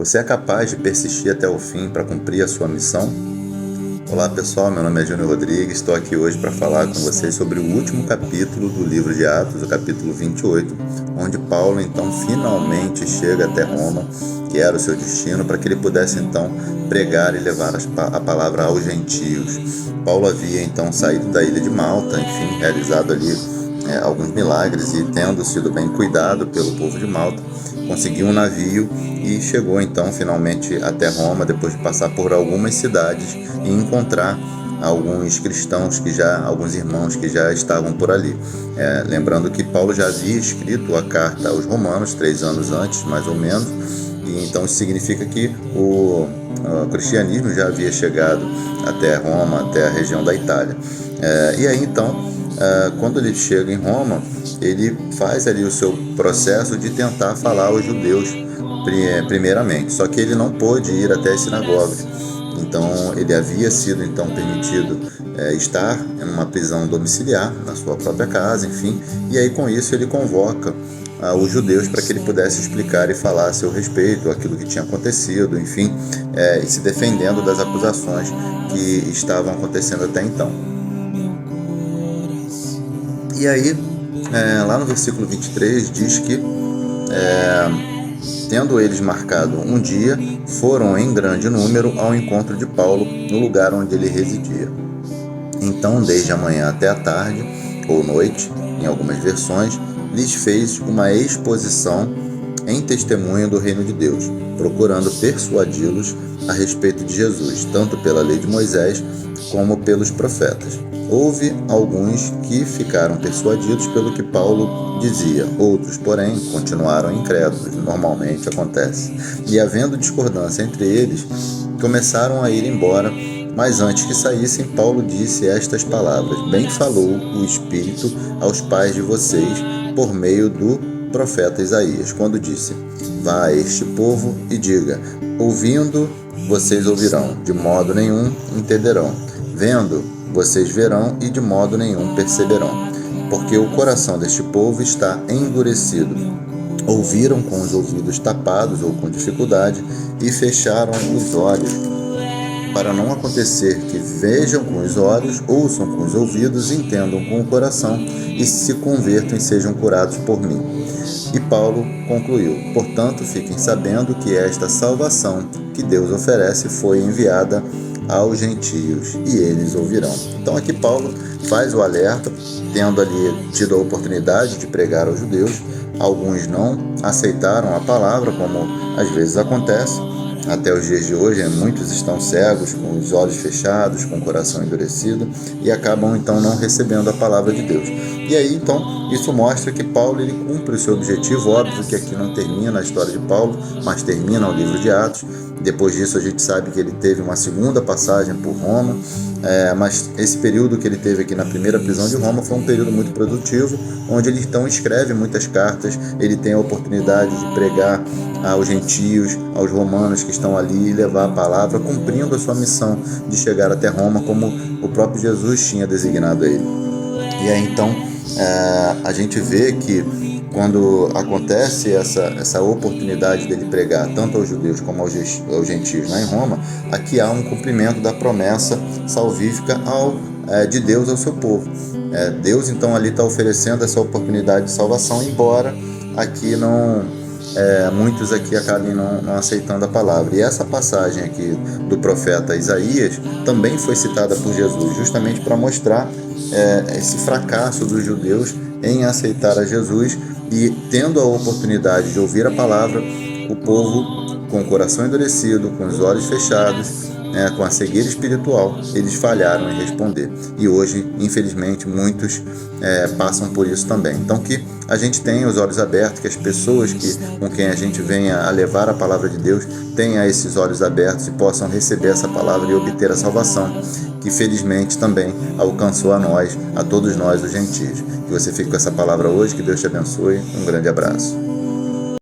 Você é capaz de persistir até o fim para cumprir a sua missão? Olá pessoal, meu nome é Júnior Rodrigues, estou aqui hoje para falar com vocês sobre o último capítulo do livro de Atos, o capítulo 28, onde Paulo então finalmente chega até Roma, que era o seu destino, para que ele pudesse então pregar e levar a palavra aos gentios. Paulo havia então saído da ilha de Malta, enfim, realizado ali alguns milagres e tendo sido bem cuidado pelo povo de Malta, conseguiu um navio e chegou então finalmente até Roma, depois de passar por algumas cidades e encontrar alguns cristãos alguns irmãos que já estavam por ali. Lembrando que Paulo já havia escrito a carta aos Romanos 3 anos antes, mais ou menos, e então isso significa que o cristianismo já havia chegado até Roma, até a região da Itália. E aí então, quando ele chega em Roma, ele faz ali o seu processo de tentar falar aos judeus primeiramente, só que ele não pôde ir até as sinagogas. Então ele havia sido então permitido estar em uma prisão domiciliar na sua própria casa, enfim, e aí com isso ele convoca os judeus para que ele pudesse explicar e falar a seu respeito, aquilo que tinha acontecido, enfim, e se defendendo das acusações que estavam acontecendo até então. E aí, lá no versículo 23, diz que, tendo eles marcado um dia, foram em grande número ao encontro de Paulo no lugar onde ele residia. Então, desde a manhã até a tarde, ou noite, em algumas versões, lhes fez uma exposição em testemunho do reino de Deus, procurando persuadi-los a respeito de Jesus, tanto pela lei de Moisés como pelos profetas. Houve alguns que ficaram persuadidos pelo que Paulo dizia, outros, porém, continuaram incrédulos, normalmente acontece. E havendo discordância entre eles, começaram a ir embora, mas antes que saíssem, Paulo disse estas palavras: Bem falou o Espírito aos pais de vocês por meio do profeta Isaías, quando disse: Vá a este povo e diga: ouvindo, vocês ouvirão, de modo nenhum entenderão, vendo, vocês verão e de modo nenhum perceberão, porque o coração deste povo está endurecido. Ouviram com os ouvidos tapados ou com dificuldade e fecharam os olhos, para não acontecer que vejam com os olhos, ouçam com os ouvidos, entendam com o coração e se convertam e sejam curados por mim. E Paulo concluiu: Portanto, fiquem sabendo que esta salvação que Deus oferece foi enviada aos gentios, e eles ouvirão. Então aqui Paulo faz o alerta, tendo ali tido a oportunidade de pregar aos judeus. Alguns não aceitaram a palavra, como às vezes acontece. Até os dias de hoje, muitos estão cegos, com os olhos fechados, com o coração endurecido, e acabam então não recebendo a palavra de Deus. E aí então isso mostra que Paulo ele cumpre o seu objetivo. Óbvio que aqui não termina a história de Paulo, mas termina o livro de Atos. Depois disso a gente sabe que ele teve uma segunda passagem por Roma, mas esse período que ele teve aqui na primeira prisão de Roma foi um período muito produtivo, onde ele então escreve muitas cartas. Ele tem a oportunidade de pregar aos gentios, aos romanos que estão ali, e levar a palavra, cumprindo a sua missão de chegar até Roma, como o próprio Jesus tinha designado a ele. E aí então a gente vê que quando acontece essa oportunidade dele pregar tanto aos judeus como aos gentios lá em Roma, aqui há um cumprimento da promessa salvífica de Deus ao seu povo. Deus então ali está oferecendo essa oportunidade de salvação, embora aqui muitos aqui acabem não aceitando a palavra. E essa passagem aqui do profeta Isaías também foi citada por Jesus, justamente para mostrar esse fracasso dos judeus em aceitar a Jesus, e tendo a oportunidade de ouvir a palavra, o povo com o coração endurecido, com os olhos fechados, com a cegueira espiritual, eles falharam em responder. E hoje, infelizmente, muitos passam por isso também. Então que a gente tenha os olhos abertos, que as pessoas com quem a gente venha a levar a palavra de Deus tenham esses olhos abertos e possam receber essa palavra e obter a salvação, que felizmente também alcançou a todos nós, os gentios. Que você fique com essa palavra hoje, que Deus te abençoe. Um grande abraço.